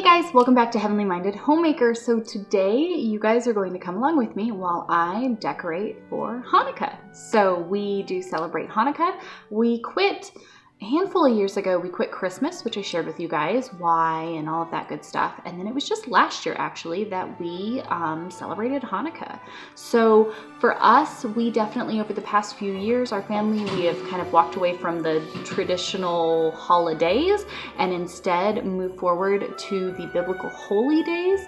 Hey guys, welcome back to Heavenly Minded Homemaker. So today you guys are going to come along with me while I decorate for Hanukkah. So we do celebrate Hanukkah. We quit a handful of years ago, we quit Christmas, which I shared with you guys why and all of that good stuff. And then it was just last year actually that we celebrated Hanukkah. So for us, we definitely over the past few years, our family, we have kind of walked away from the traditional holidays and instead moved forward to the biblical holy days.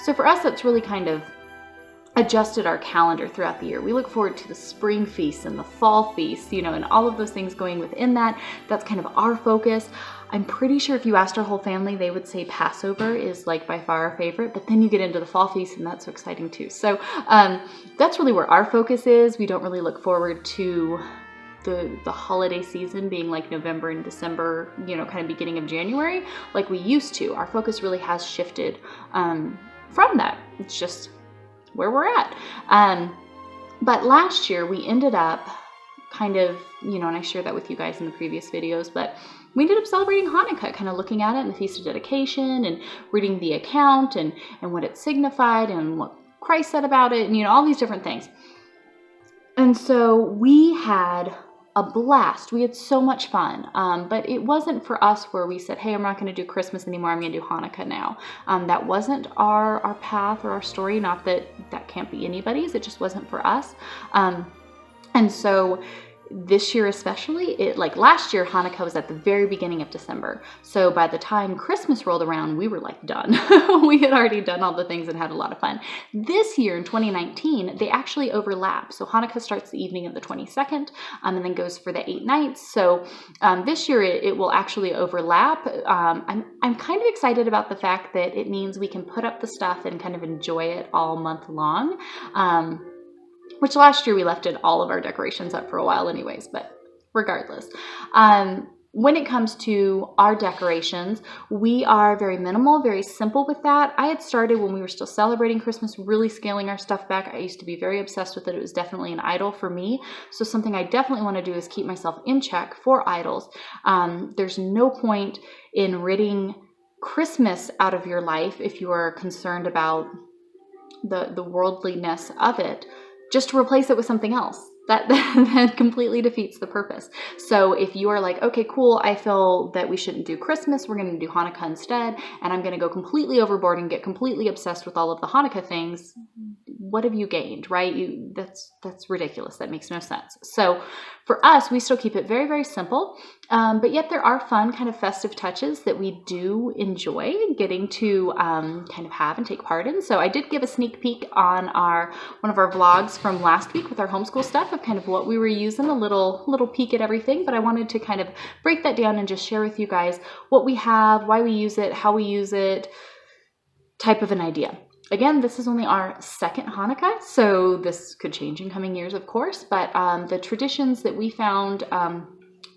So for us, that's really kind of adjusted our calendar throughout the year. We look forward to the spring feasts and the fall feasts, and all of those things going within that. That's kind of our focus. I'm pretty sure if you asked our whole family, they would say Passover is like by far our favorite, but then you get into the fall feast and that's so exciting too. So that's really where our focus is. We don't really look forward to the holiday season being like November and December, kind of beginning of January, like we used to. Our focus really has shifted from that. It's just where we're at. But last year we ended up kind of, and I shared that with you guys in the previous videos, but we ended up celebrating Hanukkah, kind of looking at it in the Feast of Dedication and reading the account and what it signified and what Christ said about it and, all these different things. And so we had a blast. We had so much fun, but it wasn't for us where we said, hey, I'm not going to do Christmas anymore. I'm going to do Hanukkah now. That wasn't our path or our story. Not that that can't be anybody's. It just wasn't for us. And so this year especially, like last year, Hanukkah was at the very beginning of December. So by the time Christmas rolled around, we were like done. We had already done all the things and had a lot of fun. This year in 2019, they actually overlap. So Hanukkah starts the evening of the 22nd and then goes for the 8 nights. So this year it will actually overlap. I'm kind of excited about the fact that it means we can put up the stuff and kind of enjoy it all month long. Which last year we left all of our decorations up for a while anyways, but regardless. When it comes to our decorations, we are very minimal, very simple with that. I had started when we were still celebrating Christmas, really scaling our stuff back. I used to be very obsessed with it. It was definitely an idol for me. So something I definitely want to do is keep myself in check for idols. There's no point in ridding Christmas out of your life if you are concerned about the worldliness of it, just to replace it with something else. That completely defeats the purpose. So if you are like, okay, cool, I feel that we shouldn't do Christmas, we're going to do Hanukkah instead, and I'm going to go completely overboard and get completely obsessed with all of the Hanukkah things, what have you gained, right? That's ridiculous. That makes no sense. So for us, we still keep it very, very simple, but yet there are fun kind of festive touches that we do enjoy getting to kind of have and take part in. So I did give a sneak peek on one of our vlogs from last week with our homeschool stuff of kind of what we were using, a little peek at everything, but I wanted to kind of break that down and just share with you guys what we have, why we use it, how we use it, type of an idea. Again, this is only our second Hanukkah, so this could change in coming years, of course, but the traditions that we found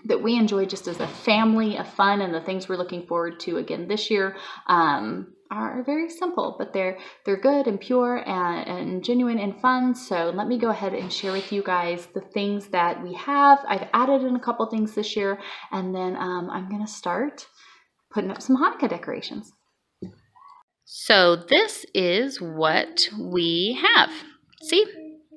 that we enjoy just as a family of fun and the things we're looking forward to again this year are very simple, but they're good and pure and genuine and fun. So let me go ahead and share with you guys the things that we have. I've added in a couple things this year, and then I'm going to start putting up some Hanukkah decorations. So this is what we have. See?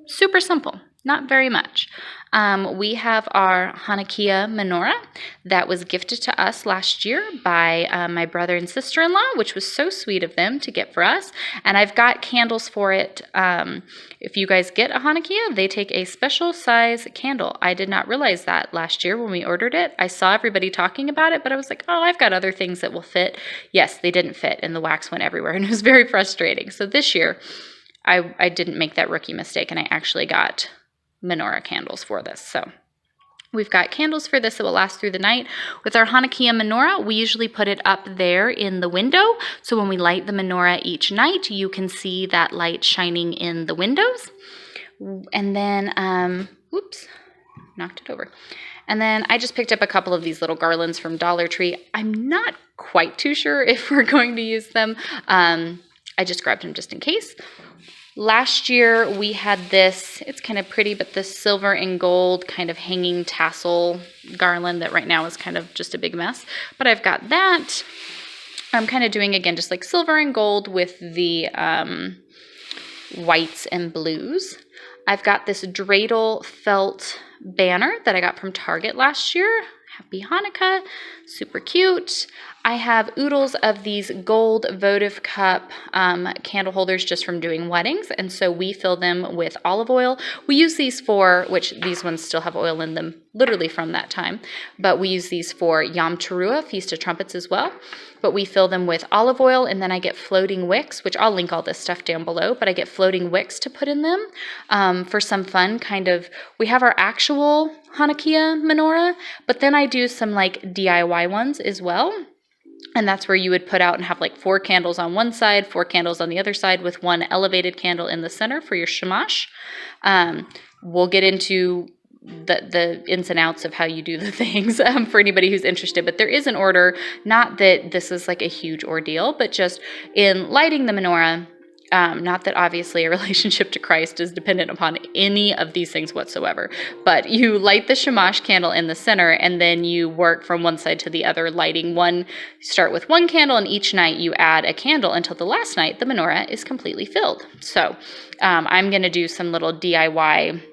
Super simple. Not very much. We have our Hanukkah menorah that was gifted to us last year by my brother and sister-in-law, which was so sweet of them to get for us. And I've got candles for it. If you guys get a Hanukkah, they take a special size candle. I did not realize that last year when we ordered it. I saw everybody talking about it, but I was like, oh, I've got other things that will fit. Yes, they didn't fit, and the wax went everywhere, and it was very frustrating. So this year, I didn't make that rookie mistake, and I actually got menorah candles for this. So we've got candles for this that will last through the night. With our Hanukkah menorah, we usually put it up there in the window. So when we light the menorah each night, you can see that light shining in the windows. And then, whoops, knocked it over. And then I just picked up a couple of these little garlands from Dollar Tree. I'm not quite too sure if we're going to use them. I just grabbed them just in case. Last year we had this, it's kind of pretty, but this silver and gold kind of hanging tassel garland that right now is kind of just a big mess. But I've got that. I'm kind of doing, again, just like silver and gold with the whites and blues. I've got this dreidel felt banner that I got from Target last year. Happy Hanukkah, super cute. I have oodles of these gold votive cup candle holders just from doing weddings, and so we fill them with olive oil. We use these for, which these ones still have oil in them, literally from that time, but we use these for Yom Teruah, Feast of Trumpets as well. But we fill them with olive oil, and then I get floating wicks, which I'll link all this stuff down below, but I get floating wicks to put in them for some fun kind of. We have our actual Hanukkah menorah, but then I do some like DIY ones as well. And that's where you would put out and have like 4 candles on one side, 4 candles on the other side with one elevated candle in the center for your shamash. We'll get into the ins and outs of how you do the things for anybody who's interested. But there is an order, not that this is like a huge ordeal, but just in lighting the menorah. Not that obviously a relationship to Christ is dependent upon any of these things whatsoever, but you light the shamash candle in the center, and then you work from one side to the other, lighting one. Start with one candle, and each night you add a candle until the last night the menorah is completely filled. So I'm going to do some little DIY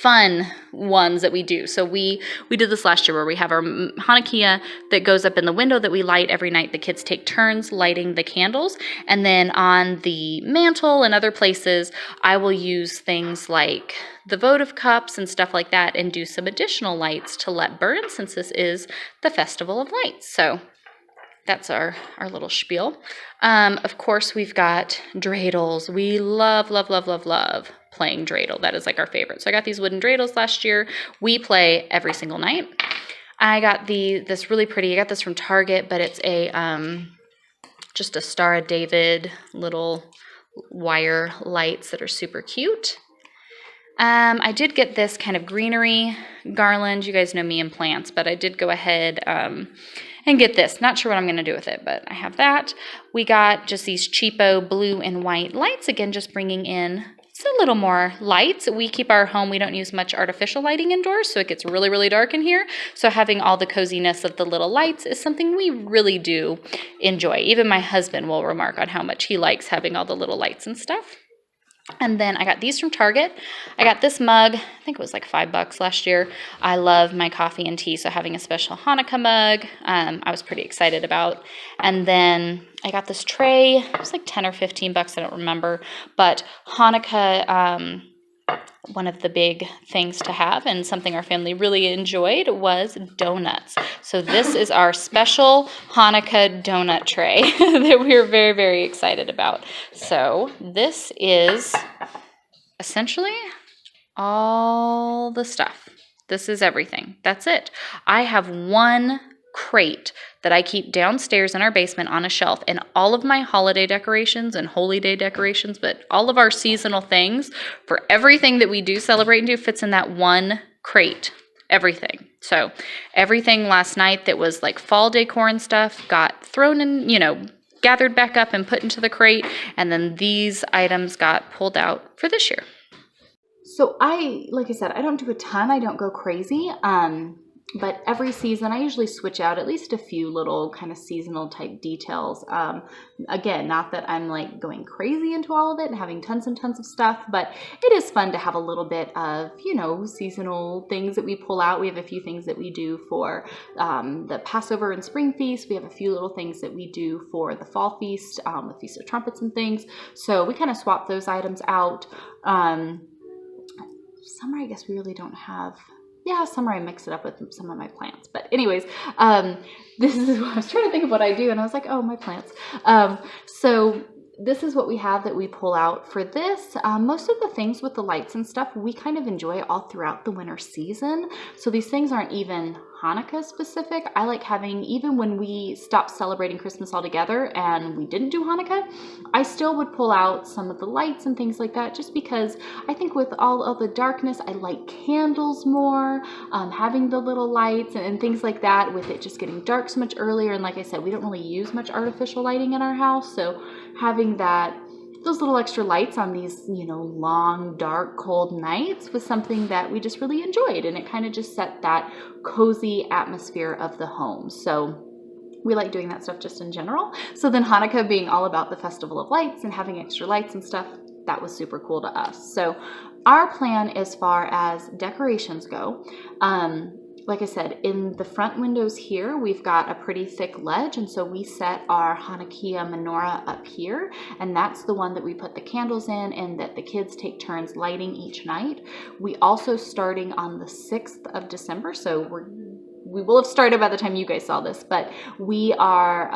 fun ones that we do. So we did this last year where we have our Hanukkah that goes up in the window that we light every night. The kids take turns lighting the candles. And then on the mantle and other places, I will use things like the votive cups and stuff like that and do some additional lights to let burn, since this is the Festival of Lights. So that's our little spiel. Of course, we've got dreidels. We love, love, love, love, love playing dreidel. That is like our favorite. So I got these wooden dreidels last year. We play every single night. I got this really pretty, I got this from Target, but it's a just a Star of David little wire lights that are super cute. I did get this kind of greenery garland. You guys know me and plants, but I did go ahead and get this. Not sure what I'm going to do with it, but I have that. We got just these cheapo blue and white lights. Again, just bringing in a little more lights. We keep our home, we don't use much artificial lighting indoors, so it gets really, really dark in here. So having all the coziness of the little lights is something we really do enjoy. Even my husband will remark on how much he likes having all the little lights and stuff. And then I got these from Target. I got this mug. I think it was like $5 last year. I love my coffee and tea, so having a special Hanukkah mug, I was pretty excited about. And then I got this tray. It was like 10 or $15. I don't remember. But Hanukkah, one of the big things to have and something our family really enjoyed was donuts. So this is our special Hanukkah donut tray that we're very, very excited about. So this is essentially all the stuff. This is everything. That's it. I have one crate that I keep downstairs in our basement on a shelf, and all of my holiday decorations and holy day decorations, but all of our seasonal things for everything that we do celebrate and do fits in that one crate. Everything. So everything last night that was like fall decor and stuff got thrown in, gathered back up and put into the crate, and then these items got pulled out for this year. So like I said, I don't do a ton. I don't go crazy. But every season, I usually switch out at least a few little kind of seasonal type details. Again, not that I'm like going crazy into all of it and having tons and tons of stuff, but it is fun to have a little bit of, seasonal things that we pull out. We have a few things that we do for the Passover and Spring Feast. We have a few little things that we do for the Fall Feast, the Feast of Trumpets and things. So we kind of swap those items out. Summer, I guess we really don't have. Yeah, summer I mix it up with some of my plants. But anyways, this is what I was trying to think of what I do, and I was like, oh, my plants. So this is what we have that we pull out for this. Most of the things with the lights and stuff, we kind of enjoy all throughout the winter season. So these things aren't even Hanukkah specific. I like having, even when we stopped celebrating Christmas altogether and we didn't do Hanukkah, I still would pull out some of the lights and things like that, just because I think with all of the darkness, I like candles more, having the little lights and things like that, with it just getting dark so much earlier. And like I said, we don't really use much artificial lighting in our house. So having those little extra lights on these, long, dark, cold nights was something that we just really enjoyed. And it kind of just set that cozy atmosphere of the home. So we like doing that stuff just in general. So then Hanukkah being all about the Festival of Lights and having extra lights and stuff, that was super cool to us. So our plan as far as decorations go, like I said, in the front windows here, we've got a pretty thick ledge, and so we set our Hanukkah menorah up here, and that's the one that we put the candles in and that the kids take turns lighting each night. We also, starting on the 6th of December, so we will have started by the time you guys saw this, but we are,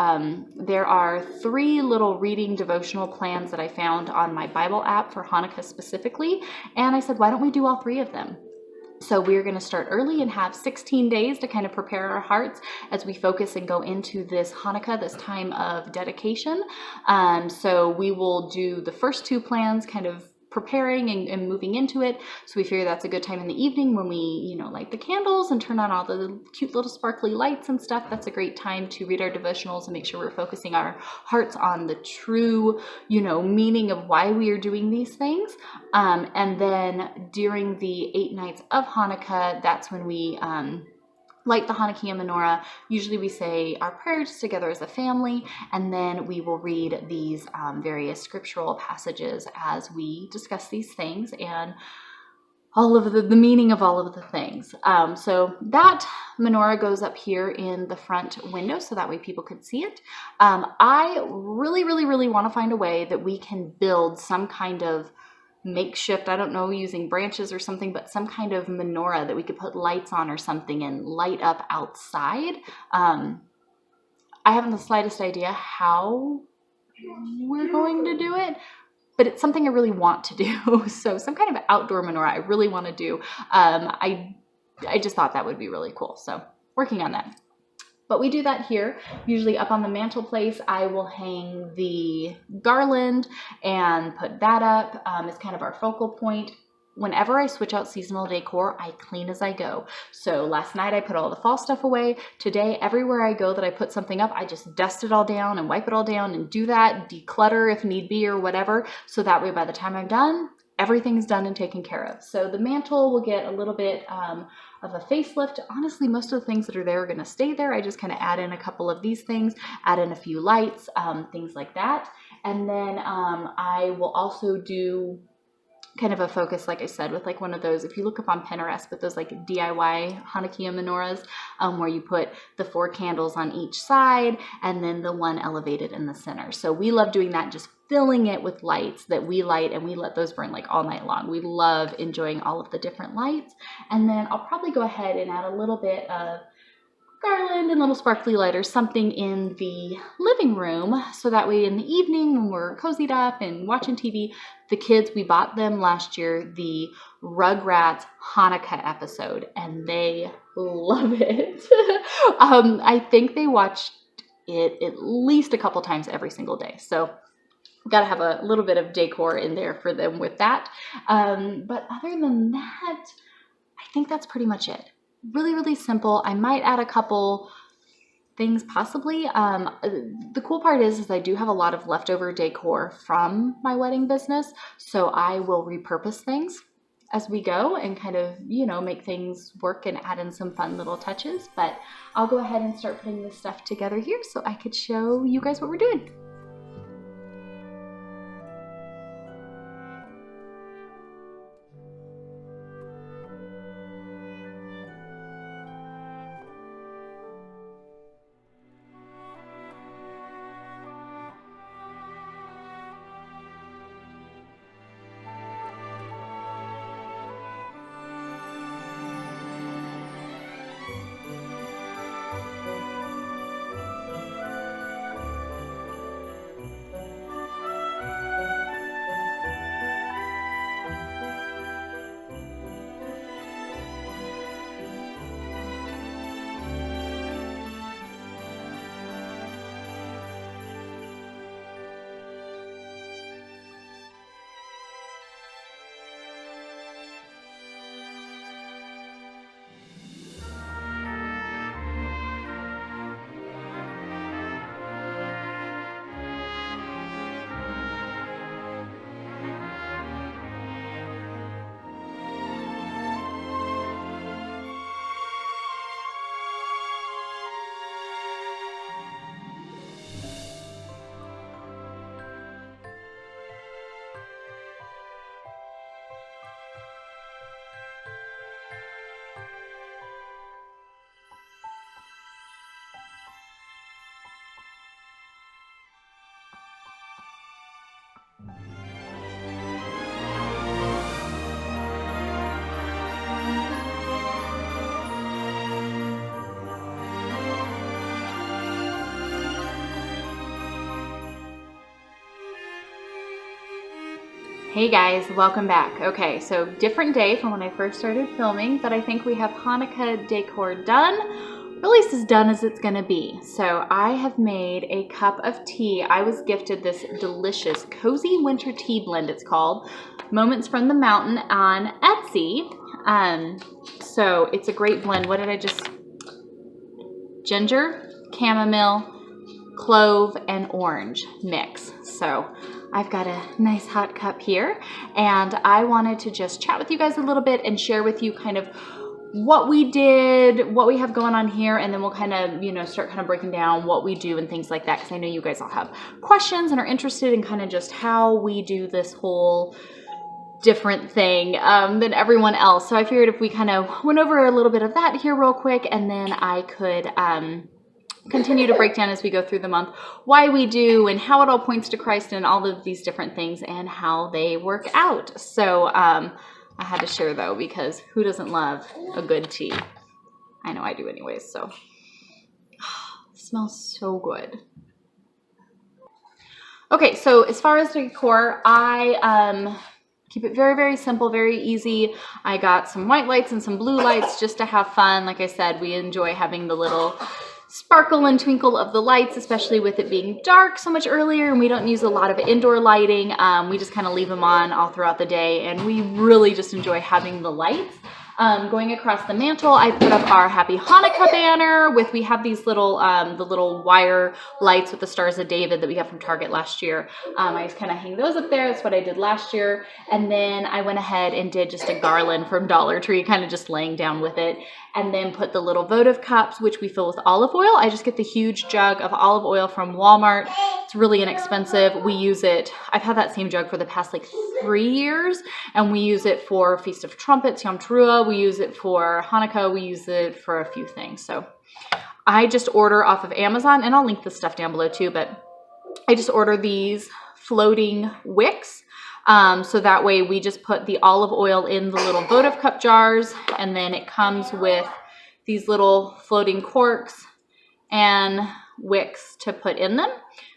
there are 3 little reading devotional plans that I found on my Bible app for Hanukkah specifically, and I said, why don't we do all 3 of them? So we're going to start early and have 16 days to kind of prepare our hearts as we focus and go into this Hanukkah, this time of dedication. So we will do the first 2 plans kind of preparing and moving into it. So we figure that's a good time in the evening when we, light the candles and turn on all the cute little sparkly lights and stuff. That's a great time to read our devotionals and make sure we're focusing our hearts on the true, meaning of why we are doing these things. And then during the 8 nights of Hanukkah, that's when we light the Hanukkah menorah. Usually we say our prayers together as a family, and then we will read these various scriptural passages as we discuss these things and all of the meaning of all of the things. So that menorah goes up here in the front window so that way people could see it. I really, really, really want to find a way that we can build some kind of makeshift, I don't know, using branches or something, but some kind of menorah that we could put lights on or something and light up outside. I haven't the slightest idea how we're going to do it, but it's something I really want to do. So some kind of outdoor menorah I really want to do. I just thought that would be really cool. So working on that. But we do that here, usually up on the mantelpiece. I will hang the garland and put that up as kind of our focal point. Whenever I switch out seasonal decor, I clean as I go. So last night I put all the fall stuff away. Today, everywhere I go that I put something up, I just dust it all down and wipe it all down and do that, declutter if need be or whatever. So that way by the time I'm done, everything's done and taken care of. So the mantle will get a little bit of a facelift. Honestly, most of the things that are there are going to stay there. I just kind of add in a couple of these things, add in a few lights, things like that. And then I will also do kind of a focus, like I said, with like one of those, if you look up on Pinterest, with those like DIY Hanukkah menorahs, where you put the 4 candles on each side and then the one elevated in the center. So we love doing that, just filling it with lights that we light, and we let those burn like all night long. We love enjoying all of the different lights. And then I'll probably go ahead and add a little bit of garland and little sparkly light or something in the living room, so that way in the evening when we're cozied up and watching TV, the kids, we bought them last year the Rugrats Hanukkah episode, and they love it. I think they watched it at least a couple times every single day. So got to have a little bit of decor in there for them with that. But other than that, I think that's pretty much it. Really, really simple. I might add a couple things possibly. The cool part is I do have a lot of leftover decor from my wedding business, so I will repurpose things as we go and kind of, make things work and add in some fun little touches. But I'll go ahead and start putting this stuff together here so I could show you guys what we're doing. Hey guys, welcome back. Okay, so different day from when I first started filming, but I think we have Hanukkah decor done, or at least as done as it's gonna be. So I have made a cup of tea. I was gifted this delicious cozy winter tea blend, it's called, Moments from the Mountain on Etsy. So it's a great blend. What did I just, ginger, chamomile, clove, and orange mix. So I've got a nice hot cup here, and I wanted to just chat with you guys a little bit and share with you kind of what we did, what we have going on here, and then we'll kind of, start kind of breaking down what we do and things like that, because I know you guys all have questions and are interested in kind of just how we do this whole different thing than everyone else. So I figured if we kind of went over a little bit of that here real quick, and then I could continue to break down as we go through the month why we do and how it all points to Christ and all of these different things and how they work out. So I had to share though, because who doesn't love a good tea? I know I do anyways. So it smells so good. Okay, so as far as decor, I keep it very, very simple, very easy. I got some white lights and some blue lights just to have fun. Like I said, we enjoy having the little sparkle and twinkle of the lights, especially with it being dark so much earlier, and we don't use a lot of indoor lighting. We just kind of leave them on all throughout the day, and we really just enjoy having the lights. Going across the mantle, I put up our Happy Hanukkah banner we have these little, the little wire lights with the Stars of David that we got from Target last year. I just kind of hang those up there. That's what I did last year. And then I went ahead and did just a garland from Dollar Tree, kind of just laying down with it. And then put the little votive cups, which we fill with olive oil. I just get the huge jug of olive oil from Walmart. It's really inexpensive. We use it, I've had that same jug for the past like 3 years, and we use it for Feast of Trumpets, Yom Teruah. We use it for Hanukkah. We use it for a few things. So I just order off of Amazon, and I'll link this stuff down below too, but I just order these floating wicks. So that way we just put the olive oil in the little votive cup jars, and then it comes with these little floating corks and wicks to put in them.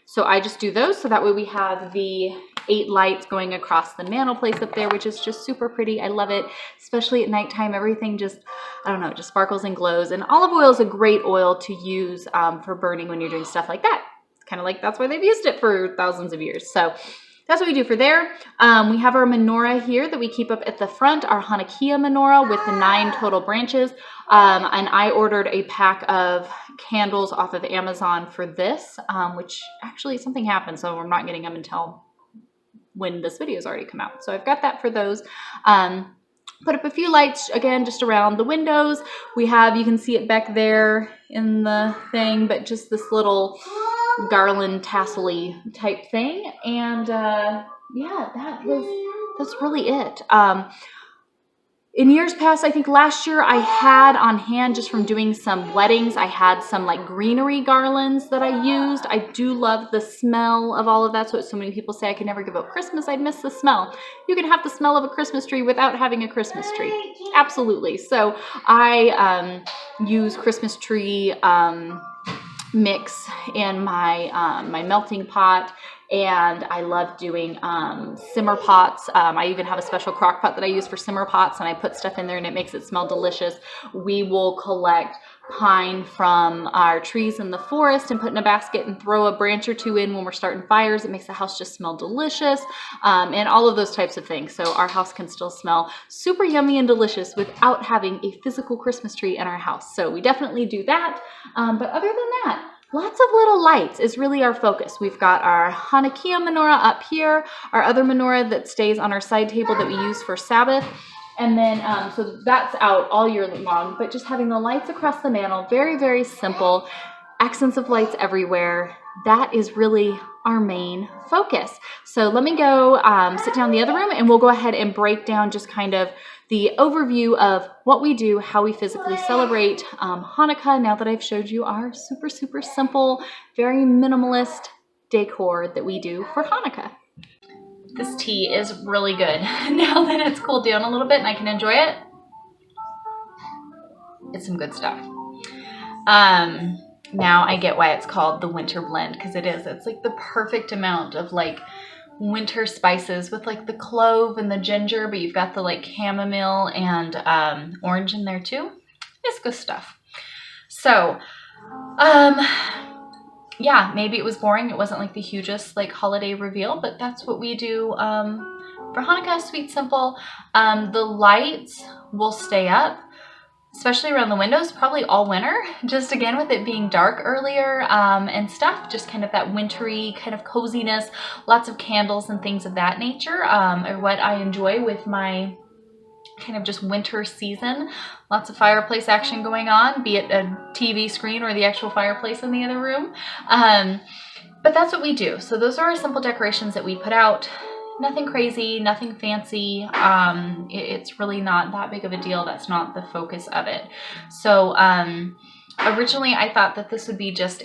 So I just do those, so that way we have the 8 lights going across the mantle place up there, which is just super pretty. I love it, especially at nighttime. Everything just, I don't know, just sparkles and glows. And olive oil is a great oil to use for burning when you're doing stuff like that. It's kind of like that's why they've used it for thousands of years. So that's what we do for there. We have our menorah here that we keep up at the front, our Hanukkah menorah with the 9 total branches. And I ordered a pack of candles off of Amazon for this, which actually something happened, so we're not getting them until when this video has already come out. So I've got that for those. Put up a few lights, again, just around the windows. We have, you can see it back there in the thing, but just this little garland tassel-y type thing. And yeah, that's really it. In years past, I think last year I had on hand, just from doing some weddings, I had some like greenery garlands that I used. I do love the smell of all of that. So many people say I could never give up Christmas. I'd miss the smell. You can have the smell of a Christmas tree without having a Christmas tree. Absolutely. So I use Christmas tree mix in my my melting pot, and I love doing simmer pots. I even have a special crock pot that I use for simmer pots, and I put stuff in there and it makes it smell delicious. We will collect pine from our trees in the forest and put in a basket and throw a branch or 2 in when we're starting fires. It makes the house just smell delicious, and all of those types of things. So our house can still smell super yummy and delicious without having a physical Christmas tree in our house. So we definitely do that. But other than that, lots of little lights is really our focus. We've got our Hanukkah menorah up here, our other menorah that stays on our side table that we use for Sabbath. And then, so that's out all year long, but just having the lights across the mantle, very, very simple, accents of lights everywhere. That is really our main focus. So let me go sit down in the other room, and we'll go ahead and break down just kind of the overview of what we do, how we physically celebrate Hanukkah, now that I've showed you our super, super simple, very minimalist decor that we do for Hanukkah. This tea is really good. Now that it's cooled down a little bit and I can enjoy it, it's some good stuff. Now I get why it's called the winter blend, because it is. It's like the perfect amount of like winter spices with like the clove and the ginger, but you've got the like chamomile and orange in there too. It's good stuff. So, yeah, maybe it was boring. It wasn't like the hugest like holiday reveal, but that's what we do for Hanukkah. Sweet, simple. The lights will stay up, especially around the windows, probably all winter, just again with it being dark earlier and stuff, just kind of that wintry kind of coziness, lots of candles and things of that nature are what I enjoy with my kind of just winter season. Lots of fireplace action going on, be it a TV screen or the actual fireplace in the other room. But that's what we do. So those are our simple decorations that we put out. Nothing crazy, nothing fancy. It's really not that big of a deal. That's not the focus of it. So originally I thought that this would be just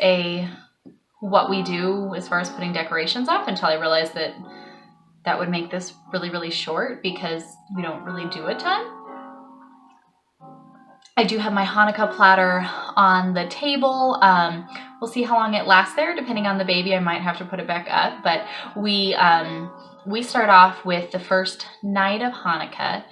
what we do as far as putting decorations up, until I realized that that would make this really, really short because we don't really do a ton. I do have my Hanukkah platter on the table. We'll see how long it lasts there. Depending on the baby, I might have to put it back up. But we start off with the first night of Hanukkah.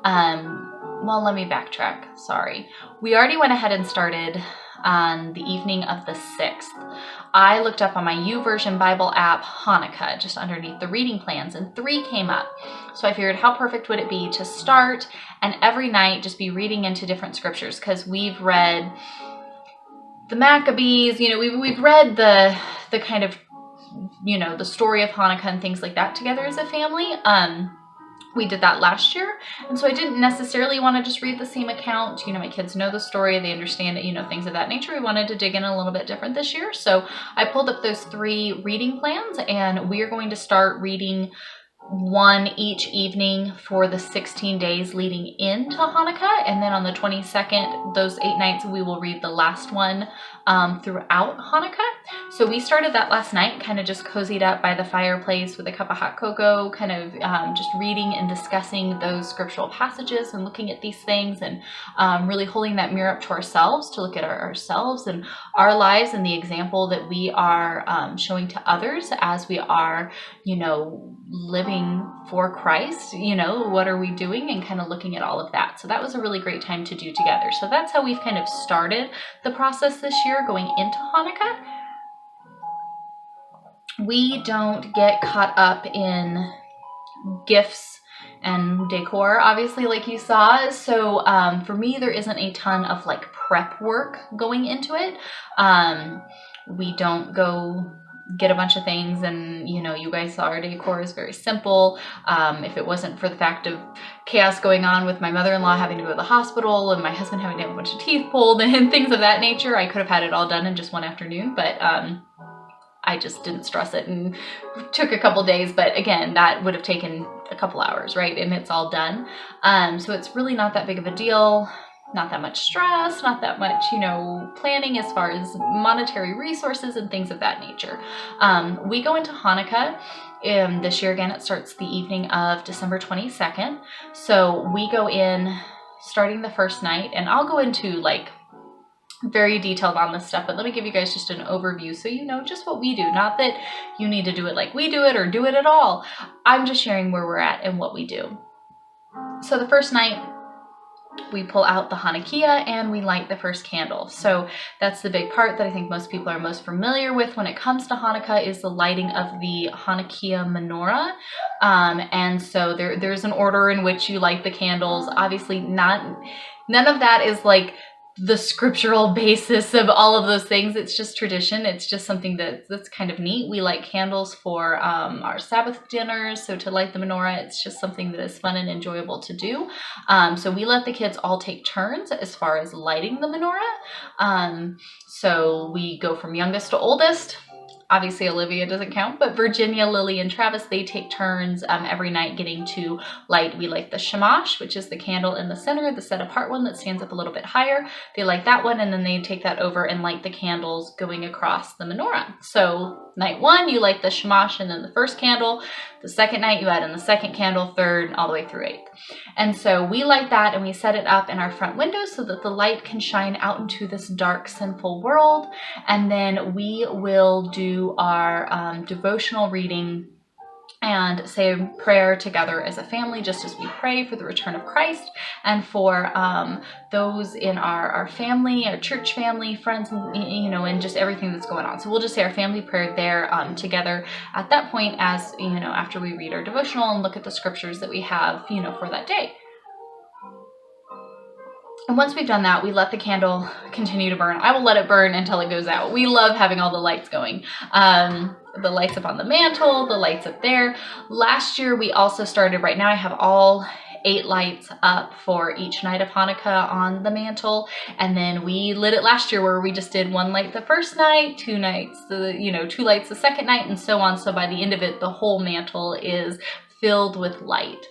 Well, let me backtrack. Sorry. We already went ahead and started on the evening of the 6th. I looked up on my YouVersion Bible app Hanukkah just underneath the reading plans, and 3 came up. So I figured, how perfect would it be to start and every night just be reading into different scriptures, because we've read the Maccabees, we've read the kind of, the story of Hanukkah and things like that together as a family. We did that last year, and so I didn't necessarily want to just read the same account. My kids know the story, they understand it, things of that nature. We wanted to dig in a little bit different this year, so I pulled up those 3 reading plans, and we are going to start reading one each evening for the 16 days leading into Hanukkah, and then on the 22nd, those 8 nights, we will read the last one throughout Hanukkah. So we started that last night, kind of just cozied up by the fireplace with a cup of hot cocoa, kind of just reading and discussing those scriptural passages and looking at these things, and really holding that mirror up to ourselves to look at ourselves and our lives and the example that we are showing to others as we are, living for Christ. What are we doing, and kind of looking at all of that. So that was a really great time to do together. So that's how we've kind of started the process this year going into Hanukkah. We don't get caught up in gifts and decor, obviously, like you saw. So for me, there isn't a ton of like prep work going into it. We don't go get a bunch of things, and you guys saw our decor is very simple. If it wasn't for the fact of chaos going on with my mother-in-law having to go to the hospital and my husband having to have a bunch of teeth pulled and things of that nature, I could have had it all done in just one afternoon, but I just didn't stress it, and took a couple days. But again, that would have taken a couple hours, right? And it's all done. So it's really not that big of a deal. Not that much stress, not that much, planning as far as monetary resources and things of that nature. We go into Hanukkah. This year, again, it starts the evening of December 22nd. So we go in starting the first night, and I'll go into like very detailed on this stuff, but let me give you guys just an overview so you know just what we do. Not that you need to do it like we do it or do it at all. I'm just sharing where we're at and what we do. So the first night, we pull out the Hanukkah and we light the first candle. So that's the big part that I think most people are most familiar with when it comes to Hanukkah, is the lighting of the Hanukkah menorah. And so there's an order in which you light the candles. Obviously none of that is like the scriptural basis of all of those things. It's just tradition. It's just something that's kind of neat. We light candles for our Sabbath dinners. So to light the menorah, it's just something that is fun and enjoyable to do. So we let the kids all take turns as far as lighting the menorah. So we go from youngest to oldest. Obviously, Olivia doesn't count, but Virginia, Lily, and Travis, they take turns every night getting to light. We light the shamash, which is the candle in the center, the set apart one that stands up a little bit higher. They light that one, and then they take that over and light the candles going across the menorah. So night 1, you light the shamash and then the first candle. The second night, you add in the second candle, third, all the way through 8th. And so we light that, and we set it up in our front window so that the light can shine out into this dark, sinful world. And then we will do our devotional reading and say a prayer together as a family, just as we pray for the return of Christ and for those in our family, our church family, friends, and just everything that's going on. So we'll just say our family prayer there together at that point, as after we read our devotional and look at the scriptures that we have for that day. And once we've done that, we let the candle continue to burn. I will let it burn until it goes out. We love having all the lights going. The lights up on the mantle, the lights up there. Last year, we also started, right now I have all 8 lights up for each night of Hanukkah on the mantle. And then we lit it last year where we just did 1 light the first night, 2 lights the second night, and so on. So by the end of it, the whole mantle is filled with light.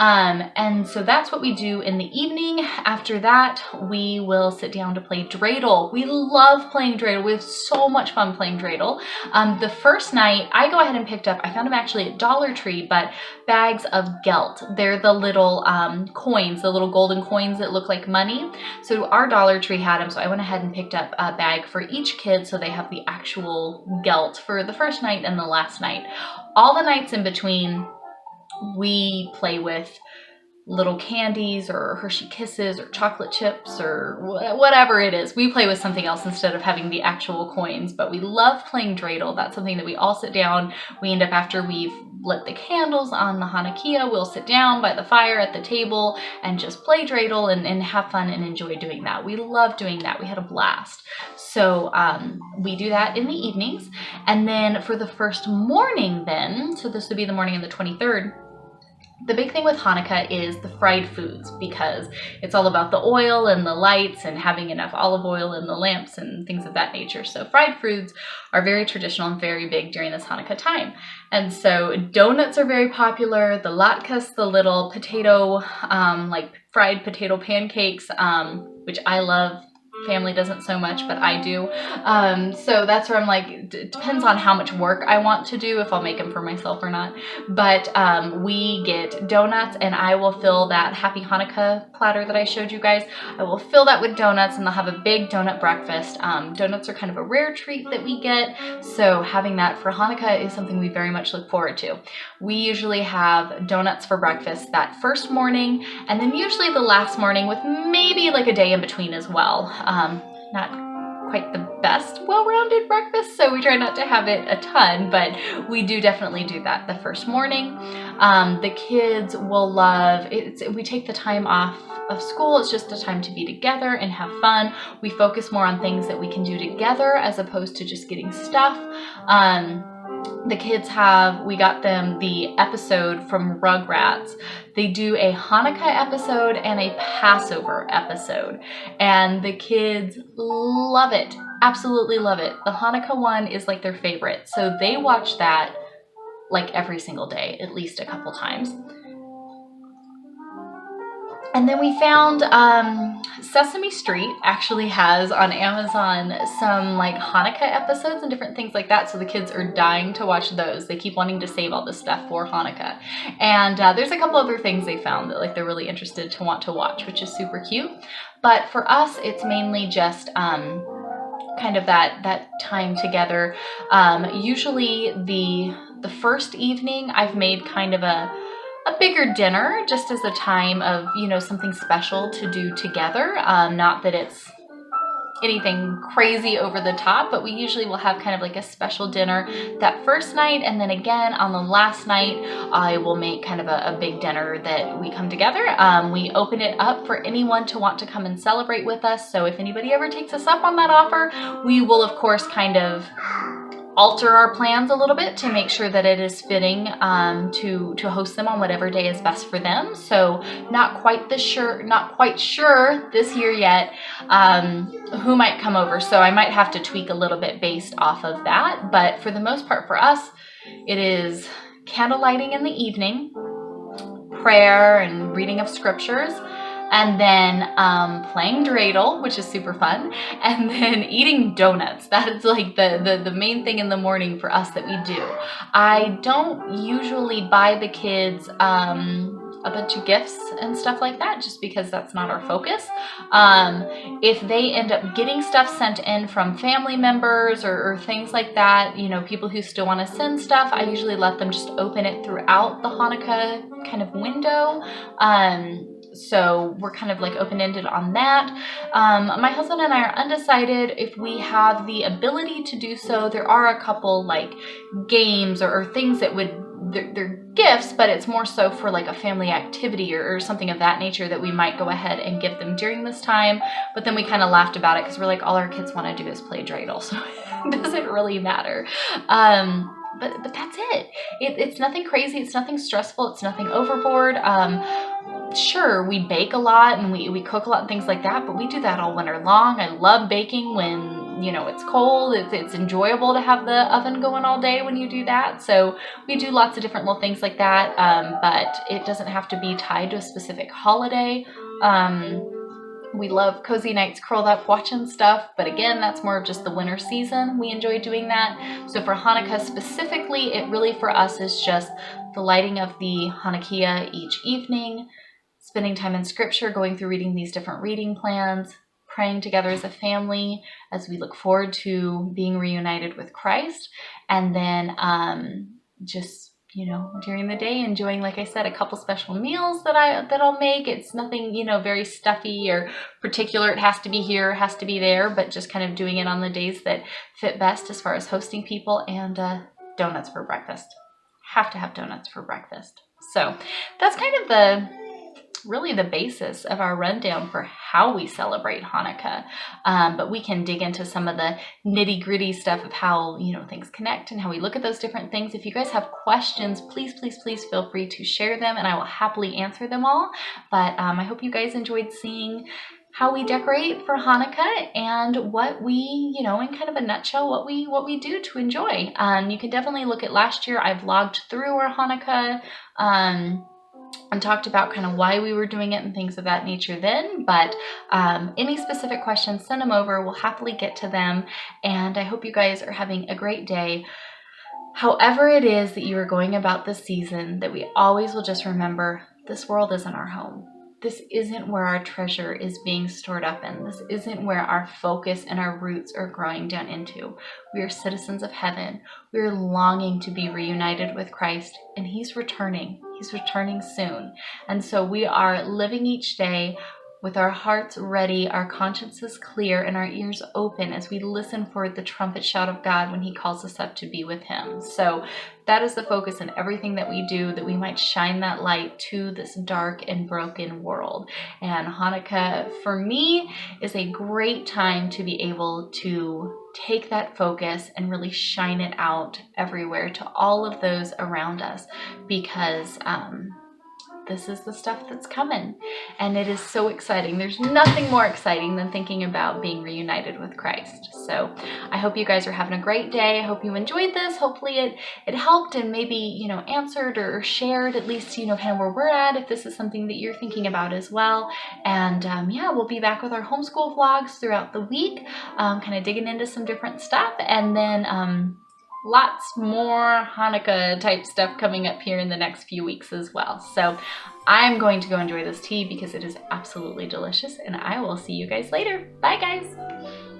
And so that's what we do in the evening. After that, we will sit down to play dreidel. We love playing dreidel. We have so much fun playing dreidel. The first night, I go ahead and picked up, I found them actually at Dollar Tree, but bags of gelt. They're the little coins, the little golden coins that look like money. So our Dollar Tree had them, so I went ahead and picked up a bag for each kid so they have the actual gelt for the first night and the last night. All the nights in between, we play with little candies or Hershey Kisses or chocolate chips or whatever it is. We play with something else instead of having the actual coins, but we love playing dreidel. That's something that we all sit down. We end up, after we've lit the candles on the Hanukkah, we'll sit down by the fire at the table and just play dreidel and have fun and enjoy doing that. We love doing that. We had a blast. So we do that in the evenings. And then for the first morning then, so this would be the morning of the 23rd, the big thing with Hanukkah is the fried foods, because it's all about the oil and the lights and having enough olive oil in the lamps and things of that nature. So fried foods are very traditional and very big during this Hanukkah time. And so donuts are very popular. The latkes, the little potato, like fried potato pancakes, which I love. Family doesn't so much, but I do. So that's where I'm like, it depends on how much work I want to do, if I'll make them for myself or not. But we get donuts, and I will fill that Happy Hanukkah platter that I showed you guys. I will fill that with donuts, and they'll have a big donut breakfast. Donuts are kind of a rare treat that we get, so having that for Hanukkah is something we very much look forward to. We usually have donuts for breakfast that first morning, and then usually the last morning, with maybe like a day in between as well. Not quite the best well-rounded breakfast, so we try not to have it a ton, but we do definitely do that the first morning. The kids will love it. We take the time off of school. It's just a time to be together and have fun. We focus more on things that we can do together as opposed to just getting stuff. The kids we got them the episode from Rugrats. They do a Hanukkah episode and a Passover episode, and the kids love it, absolutely love it. The Hanukkah one is like their favorite, so they watch that like every single day, at least a couple times. And then we found Sesame Street actually has on Amazon some like Hanukkah episodes and different things like that. So the kids are dying to watch those. They keep wanting to save all this stuff for Hanukkah. And there's a couple other things they found that like they're really interested to want to watch, which is super cute. But for us, it's mainly just kind of that time together. Usually the first evening I've made kind of a bigger dinner, just as a time of, something special to do together. Not that it's anything crazy over the top, but we usually will have kind of like a special dinner that first night, and then again on the last night I will make kind of a big dinner that we come together. We open it up for anyone to want to come and celebrate with us, so if anybody ever takes us up on that offer, we will of course kind of alter our plans a little bit to make sure that it is fitting to host them on whatever day is best for them. So not quite sure this year yet who might come over. So I might have to tweak a little bit based off of that. But for the most part for us, it is candle lighting in the evening, prayer and reading of scriptures, and then playing dreidel, which is super fun, and then eating donuts. That is like the main thing in the morning for us that we do. I don't usually buy the kids a bunch of gifts and stuff like that, just because that's not our focus. If they end up getting stuff sent in from family members or things like that, you know, people who still want to send stuff, I usually let them just open it throughout the Hanukkah kind of window. So we're kind of like open-ended on that. My husband and I are undecided if we have the ability to do so. There are a couple like games or things that they're gifts, but it's more so for like a family activity or something of that nature that we might go ahead and give them during this time. But then we kind of laughed about it because we're like, all our kids want to do is play dreidel, so it doesn't really matter. But that's it. It's nothing crazy. It's nothing stressful. It's nothing overboard. Sure, we bake a lot and we cook a lot and things like that, but we do that all winter long. I love baking when, you know, it's cold. It's enjoyable to have the oven going all day when you do that. So we do lots of different little things like that, but it doesn't have to be tied to a specific holiday. We love cozy nights curled up watching stuff, but again, that's more of just the winter season. We enjoy doing that. So for Hanukkah specifically, it really for us is just the lighting of the Hanukkah each evening, spending time in scripture, going through reading these different reading plans, praying together as a family as we look forward to being reunited with Christ, and then just, you know, during the day enjoying, like I said, a couple special meals that I'll make. It's nothing, you know, very stuffy or particular. It has to be here, has to be there, but just kind of doing it on the days that fit best as far as hosting people. And donuts for breakfast. Have to have donuts for breakfast. So that's kind of really the basis of our rundown for how we celebrate Hanukkah. But we can dig into some of the nitty gritty stuff of how, you know, things connect and how we look at those different things. If you guys have questions, please feel free to share them and I will happily answer them all. But I hope you guys enjoyed seeing how we decorate for Hanukkah and what we, you know, in kind of a nutshell, what we do to enjoy. You can definitely look at last year. I vlogged through our Hanukkah, and talked about kind of why we were doing it and things of that nature then. But any specific questions, send them over. We'll happily get to them. And I hope you guys are having a great day. However it is that you are going about this season, that we always will just remember this world isn't our home. This isn't where our treasure is being stored up in. This isn't where our focus and our roots are growing down into. We are citizens of heaven. We are longing to be reunited with Christ, and He's returning. He's returning soon. And so we are living each day with our hearts ready, our consciences clear, and our ears open as we listen for the trumpet shout of God when He calls us up to be with Him. So that is the focus in everything that we do, that we might shine that light to this dark and broken world. And Hanukkah, for me, is a great time to be able to take that focus and really shine it out everywhere to all of those around us, because this is the stuff that's coming, and it is so exciting. There's nothing more exciting than thinking about being reunited with Christ. So I hope you guys are having a great day. I hope you enjoyed this. Hopefully it helped and maybe, you know, answered or shared at least, you know, kind of where we're at, if this is something that you're thinking about as well. And yeah, we'll be back with our homeschool vlogs throughout the week, kind of digging into some different stuff, and then lots more Hanukkah type stuff coming up here in the next few weeks as well. So I'm going to go enjoy this tea because it is absolutely delicious, and I will see you guys later. Bye guys.